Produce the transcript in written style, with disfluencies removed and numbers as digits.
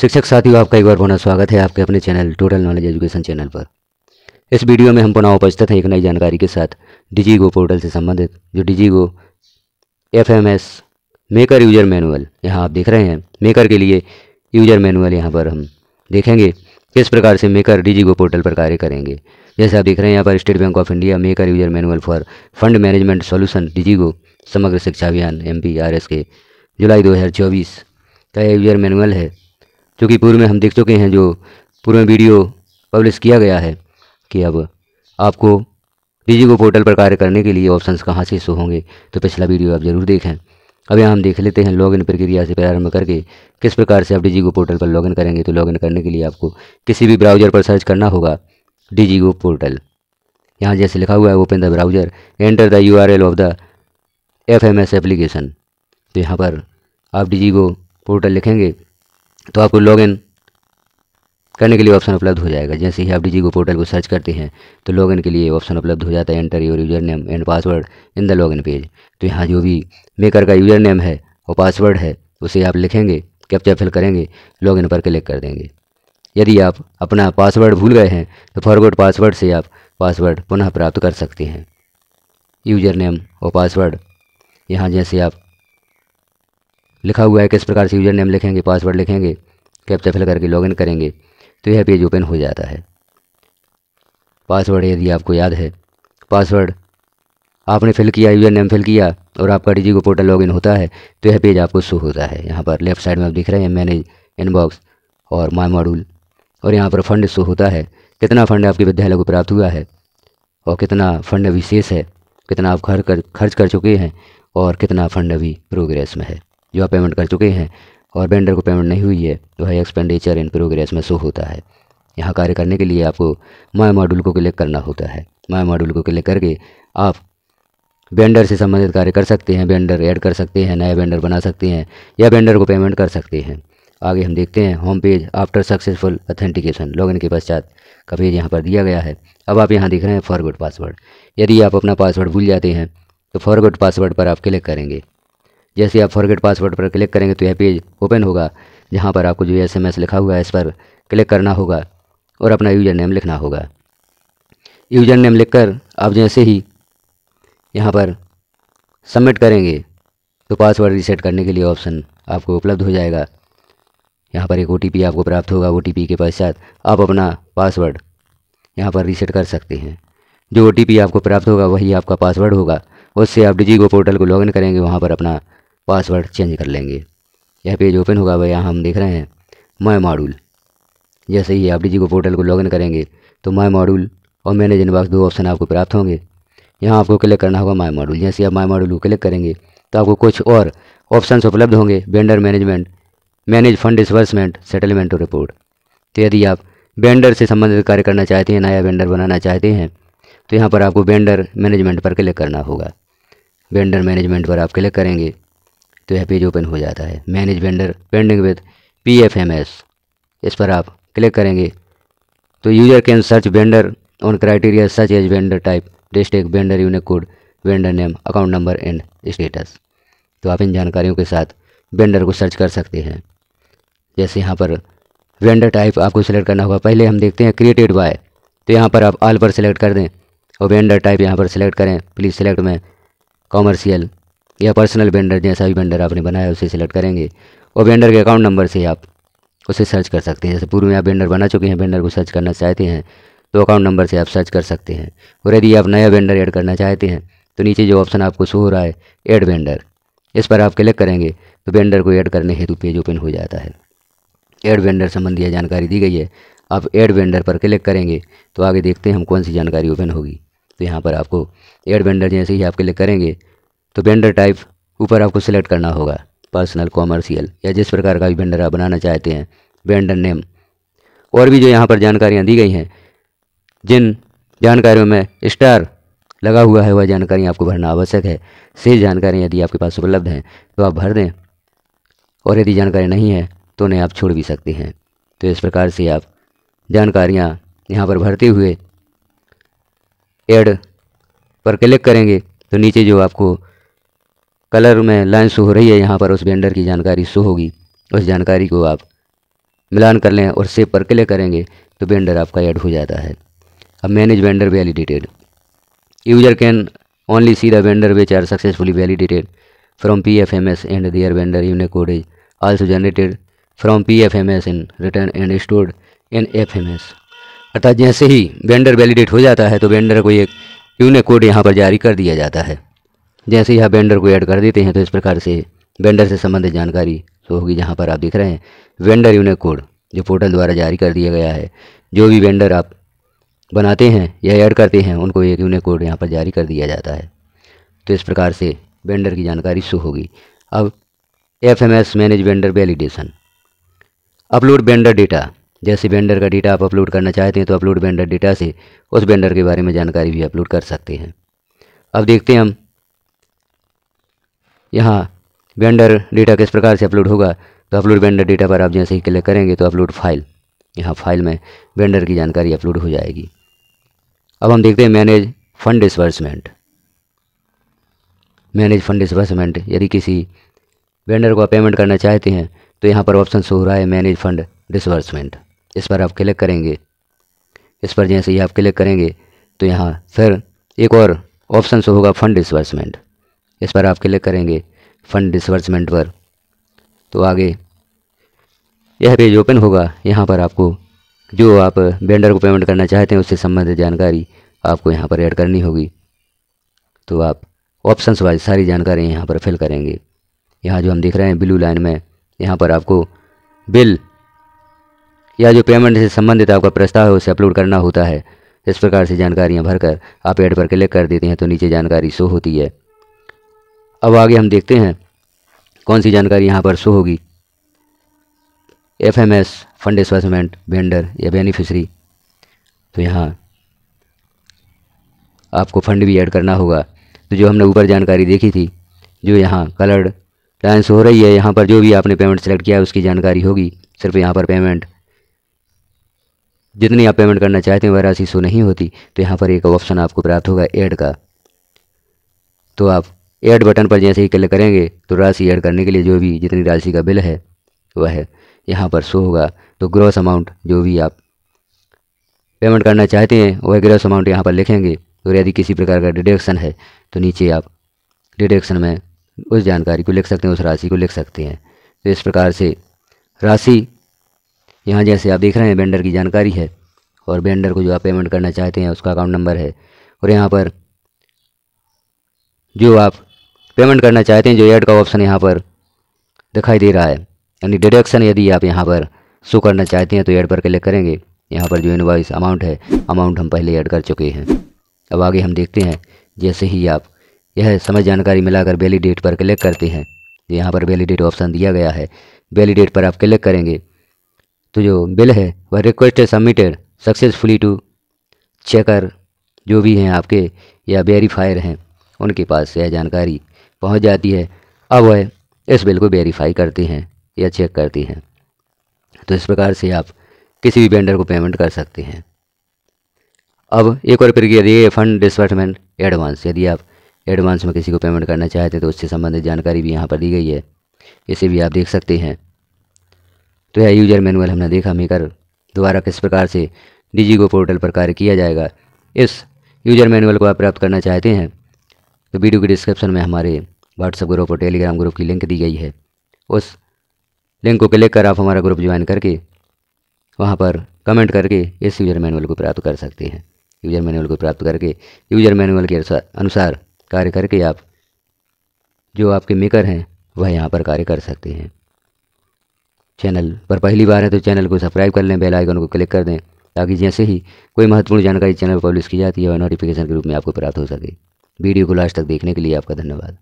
शिक्षक साथियों, आपका एक बार पुनः स्वागत है आपके अपने channel total knowledge education channel पर। इस वीडियो में हम पुनः उपस्थित हैं एक नई जानकारी के साथ डिजीगो पोर्टल से संबंधित, जो डिजीगो FMS मेकर यूजर मैनुअल यहाँ आप देख रहे हैं। मेकर के लिए यूजर मैनुअल यहाँ पर हम देखेंगे किस प्रकार से मेकर डिजीगो पोर्टल पर कार्य करेंगे। जैसे आप देख रहे हैं यहाँ पर state bank of India maker user manual for fund management solution डिजीगो समग्र शिक्षा अभियान MPRS के जुलाई 2024 का यह यूजर मैनुअल है, जो कि पूर्व में हम देख चुके हैं। जो पूर्व में वीडियो पब्लिश किया गया है कि अब आपको डिजीगो पोर्टल पर कार्य करने के लिए ऑप्शंस कहां से शो होंगे, तो पिछला वीडियो आप ज़रूर देखें। अब यहाँ हम देख लेते हैं लॉगिन प्रक्रिया से प्रारंभ करके किस प्रकार से आप डिजीगो पोर्टल पर लॉगिन करेंगे। तो लॉगिन करने के लिए आपको किसी भी ब्राउज़र पर सर्च करना होगा डिजीगो पोर्टल। यहाँ जैसे लिखा हुआ है open the browser, enter the URL of the FMS application. तो यहाँ पर आप डिजीगो पोर्टल लिखेंगे तो आपको लॉगिन करने के लिए ऑप्शन उपलब्ध हो जाएगा। जैसे ही आप डिजीगो पोर्टल को सर्च करते हैं तो लॉगिन के लिए ऑप्शन उपलब्ध हो जाता है, enter your user name and password in the login page. तो यहाँ जो भी मेकर का यूज़र नेम है और पासवर्ड है उसे आप लिखेंगे, कैप्चा फिल करेंगे, लॉगिन पर क्लिक कर देंगे। यदि आप अपना पासवर्ड भूल गए हैं तो फॉरगॉट पासवर्ड से आप पासवर्ड पुनः प्राप्त कर सकते हैं। यूज़र नेम और पासवर्ड यहाँ जैसे आप लिखा हुआ है किस प्रकार से यूज़र नेम लिखेंगे, पासवर्ड लिखेंगे, कैप्चा फिल करके लॉगिन करेंगे तो यह पेज ओपन हो जाता है। पासवर्ड यदि आपको याद है, पासवर्ड आपने फिल किया, यूज़र नेम फिल किया और आपका डिजीगो पोर्टल लॉगिन होता है तो यह पेज आपको शो होता है। यहाँ पर लेफ्ट साइड में आप दिख रहे हैं मैनेज इनबॉक्स और माय मॉड्यूल, और यहाँ पर फंड शो होता है, कितना फंड आपके विद्यालय को प्राप्त हुआ है और कितना फंड अभी शेष है, कितना आप खर्च कर चुके हैं और कितना फंड अभी प्रोग्रेस में है। जो आप पेमेंट कर चुके हैं और वेंडर को पेमेंट नहीं हुई है तो है एक्सपेंडिचर इन प्रोग्रेस में शो होता है। यहाँ कार्य करने के लिए आपको माय मॉड्यूल को क्लिक करना होता है। माय मॉड्यूल को क्लिक करके आप वेंडर से संबंधित कार्य कर सकते हैं, वेंडर ऐड कर सकते हैं, नया वेंडर बना सकते हैं या वेंडर को पेमेंट कर सकते हैं। आगे हम देखते हैं home page after successful authentication, login के पश्चात का पेज यहाँ पर दिया गया है। अब आप यहाँ देख रहे हैं फॉरगॉट पासवर्ड। यदि आप अपना पासवर्ड भूल जाते हैं तो फॉरगॉट पासवर्ड पर आप क्लिक करेंगे। जैसे आप फॉरगेट पासवर्ड पर क्लिक करेंगे तो यह पेज ओपन होगा, जहां पर आपको जो SMS लिखा हुआ है इस पर क्लिक करना होगा और अपना यूज़र नेम लिखना होगा। यूज़र नेम लिखकर आप जैसे ही यहां पर सबमिट करेंगे तो पासवर्ड रीसेट करने के लिए ऑप्शन आपको उपलब्ध हो जाएगा। यहां पर एक OTP आपको प्राप्त होगा। OTP के पश्चात आप अपना पासवर्ड यहाँ पर रीसेट कर सकते हैं। जो OTP आपको प्राप्त होगा वही आपका पासवर्ड होगा। उससे आप डिजीगो पोर्टल को लॉगिन करेंगे, वहाँ पर अपना पासवर्ड चेंज कर लेंगे। यह पेज ओपन होगा। वह यहाँ हम देख रहे हैं माय मॉड्यूल। जैसे ही आप डिजीगो पोर्टल को लॉगिन करेंगे तो माय मॉड्यूल और मैनेज इनबॉक्स दो ऑप्शन आपको प्राप्त होंगे। यहाँ आपको क्लिक करना होगा माय मॉड्यूल। जैसे आप माय मॉड्यूल को क्लिक करेंगे तो आपको कुछ और ऑप्शंस उपलब्ध होंगे, vendor management, manage fund disbursement, settlement और रिपोर्ट। तो यदि आप वेंडर से संबंधित कार्य करना चाहते हैं, नया वेंडर बनाना चाहते हैं तो यहाँ पर आपको वेंडर मैनेजमेंट पर क्लिक करना होगा। वेंडर मैनेजमेंट पर आप क्लिक करेंगे तो यह पेज ओपन हो जाता है। Manage vendor pending with PFMS, इस पर आप क्लिक करेंगे तो user can search vendor on criteria such as vendor type, district, vendor unique code, vendor name, account number and status. तो आप इन जानकारियों के साथ वेंडर को सर्च कर सकते हैं। जैसे यहाँ पर वेंडर टाइप आपको सिलेक्ट करना होगा। पहले हम देखते हैं क्रिएटेड बाय, तो यहाँ पर आप ऑल पर सिलेक्ट कर दें और वेंडर टाइप यहाँ पर सिलेक्ट करें। प्लीज़ सिलेक्ट में कॉमर्शियल या पर्सनल वेंडर, जैसा भी वेंडर आपने बनाया उसे सिलेक्ट करेंगे और वेंडर के अकाउंट नंबर से आप उसे सर्च कर सकते हैं। जैसे पूर्व में आप वेंडर बना चुके हैं, वेंडर को सर्च करना चाहते हैं तो अकाउंट नंबर से आप सर्च कर सकते हैं। और यदि आप नया वेंडर ऐड करना चाहते हैं तो नीचे जो ऑप्शन आपको शो हो रहा है ऐड वेंडर, इस पर आप क्लिक करेंगे तो वेंडर को ऐड करने हेतु पेज ओपन हो जाता है। ऐड वेंडर संबंधी यह जानकारी दी गई है। आप ऐड वेंडर पर क्लिक करेंगे तो आगे देखते हैं हम कौन सी जानकारी ओपन होगी। तो यहाँ पर आपको ऐड वेंडर जैसे ही आप क्लिक करेंगे तो वेंडर टाइप ऊपर आपको सिलेक्ट करना होगा, पर्सनल, कॉमर्शियल या जिस प्रकार का भी वेंडर आप बनाना चाहते हैं, वेंडर नेम। और भी जो यहाँ पर जानकारियाँ दी गई हैं, जिन जानकारियों में स्टार लगा हुआ है वह जानकारियाँ आपको भरना आवश्यक है। शेष जानकारियाँ यदि आपके पास उपलब्ध हैं तो आप भर दें और यदि जानकारी नहीं है तो उन्हें आप छोड़ भी सकते हैं। तो इस प्रकार से आप जानकारियाँ यहाँ पर भरते हुए ऐड पर क्लिक करेंगे तो नीचे जो आपको कलर में लाइन शो हो रही है, यहाँ पर उस वेंडर की जानकारी शो होगी। उस जानकारी को आप मिलान कर लें और सेव पर क्लिक करेंगे तो वेंडर आपका ऐड हो जाता है। अब manage vendor validated, user can only see the vendor which are successfully validated from PFMS and their vendor unique code is also generated from PFMS in return and stored in FMS। अर्थात जैसे ही vendor validate हो जाता है तो vendor को एक unique code यहाँ पर जारी कर दिया जाता है। जैसे ही आप वेंडर को ऐड कर देते हैं तो इस प्रकार से वेंडर से संबंधित जानकारी तो होगी। जहाँ पर आप देख रहे हैं वेंडर यूनिक कोड जो पोर्टल द्वारा जारी कर दिया गया है। जो भी वेंडर आप बनाते हैं या ऐड करते हैं उनको एक यूनिक कोड यहाँ पर जारी कर दिया जाता है। तो इस प्रकार से वेंडर की जानकारी शो होगी। अब FMS manage vendor validation, upload vendor data, जैसे वेंडर का डेटा आप अपलोड करना चाहते हैं तो अपलोड वेंडर डेटा से उस वेंडर के बारे में जानकारी भी अपलोड कर सकते हैं। अब देखते हैं हम यहाँ वेंडर डेटा किस प्रकार से अपलोड होगा। तो अपलोड वेंडर डेटा पर आप जैसे ही क्लिक करेंगे तो अपलोड फाइल, यहाँ फाइल में वेंडर की जानकारी अपलोड हो जाएगी। अब हम देखते हैं manage fund disbursement, manage fund disbursement, यदि किसी वेंडर को आप पेमेंट करना चाहते हैं तो यहाँ पर ऑप्शन शो हो रहा है मैनेज फंड डिसबर्समेंट। इस पर आप क्लिक करेंगे। इस पर जैसे ही आप क्लिक करेंगे तो यहाँ फिर एक और ऑप्शन शो होगा फंड डिसबर्समेंट। इस पर आप क्लिक करेंगे फंड डिसबर्समेंट पर तो आगे यह पेज ओपन होगा। यहाँ पर आपको जो आप वेंडर को पेमेंट करना चाहते हैं उससे संबंधित जानकारी आपको यहाँ पर ऐड करनी होगी। तो आप ऑप्शंस वाइज सारी जानकारी यहाँ पर फिल करेंगे। यहाँ जो हम देख रहे हैं ब्लू लाइन में, यहाँ पर आपको बिल या जो पेमेंट से संबंधित आपका प्रस्ताव है उसे अपलोड करना होता है। इस प्रकार से जानकारियाँ भरकर आप ऐड पर क्लिक कर देते हैं तो नीचे जानकारी शो होती है। अब आगे हम देखते हैं कौन सी जानकारी यहाँ पर शो होगी। FMS फंड डिसबर्समेंट वेंडर या बेनिफिशरी, तो यहाँ आपको फंड भी ऐड करना होगा। तो जो हमने ऊपर जानकारी देखी थी, जो यहाँ कलर्ड लाइन्स हो रही है, यहाँ पर जो भी आपने पेमेंट सेलेक्ट किया है उसकी जानकारी होगी। सिर्फ यहाँ पर पेमेंट जितनी आप पेमेंट करना चाहते हैं वह राशि शो नहीं होती। तो यहाँ पर एक ऑप्शन आपको प्राप्त होगा ऐड का। तो आप ऐड बटन पर जैसे ही क्लिक करेंगे तो राशि ऐड करने के लिए जो भी जितनी राशि का बिल है वह यहाँ पर शो होगा। तो ग्रॉस अमाउंट जो भी आप पेमेंट करना चाहते हैं वह ग्रॉस अमाउंट यहाँ पर लिखेंगे। और यदि किसी प्रकार का डिडक्शन है तो नीचे आप डिडक्शन में उस जानकारी को लिख सकते हैं, उस राशि को लिख सकते हैं। तो इस प्रकार से राशि यहाँ जैसे आप देख रहे हैं वेंडर की जानकारी है और वेंडर को जो आप पेमेंट करना चाहते हैं उसका अकाउंट नंबर है। और यहाँ पर जो आप पेमेंट करना चाहते हैं जो ऐड का ऑप्शन यहाँ पर दिखाई दे रहा है, यानी डिडक्शन यदि आप यहाँ पर शो करना चाहते हैं तो ऐड पर क्लिक करेंगे। यहाँ पर जो इनवॉइस अमाउंट है, अमाउंट हम पहले ऐड कर चुके हैं। अब आगे हम देखते हैं जैसे ही आप यह समझ जानकारी मिलाकर वैलिडेट पर क्लिक करते हैं, यहाँ पर वैलिडेट ऑप्शन दिया गया है। वैलिडेट पर आप क्लिक करेंगे तो जो बिल है वह request submitted successfully to checker जो भी हैं आपके या वेरीफायर हैं उनके पास यह जानकारी पहुंच जाती है। अब वह इस बिल को वेरीफाई करते हैं या चेक करते हैं। तो इस प्रकार से आप किसी भी वेंडर को पेमेंट कर सकते हैं। अब एक और प्रक्रिया दी है फंड डिसबर्समेंट एडवांस। यदि आप एडवांस में किसी को पेमेंट करना चाहते हैं तो उससे संबंधित जानकारी भी यहाँ पर दी गई है, इसे भी आप देख सकते हैं। तो यह यूजर मैनुअल हमने देखा मेकर द्वारा किस प्रकार से DigiGo पोर्टल पर कार्य किया जाएगा। इस यूजर मैनुअल को आप प्राप्त करना चाहते हैं तो वीडियो के डिस्क्रिप्शन में हमारे व्हाट्सएप ग्रुप और टेलीग्राम ग्रुप की लिंक दी गई है। उस लिंक को क्लिक कर आप हमारा ग्रुप ज्वाइन करके वहाँ पर कमेंट करके इस यूजर मैनुअल को प्राप्त कर सकते हैं। यूजर मैनुअल को प्राप्त करके यूजर मैनुअल के अनुसार कार्य करके आप जो आपके मेकर हैं वह यहाँ पर कार्य कर सकते हैं। चैनल पर पहली बार है तो चैनल को सब्सक्राइब कर लें, बेल आइकन को क्लिक कर दें ताकि जैसे ही कोई महत्वपूर्ण जानकारी चैनल पर पब्लिश की जाती है वह नोटिफिकेशन के रूप में आपको प्राप्त हो सके। वीडियो को लास्ट तक देखने के लिए आपका धन्यवाद।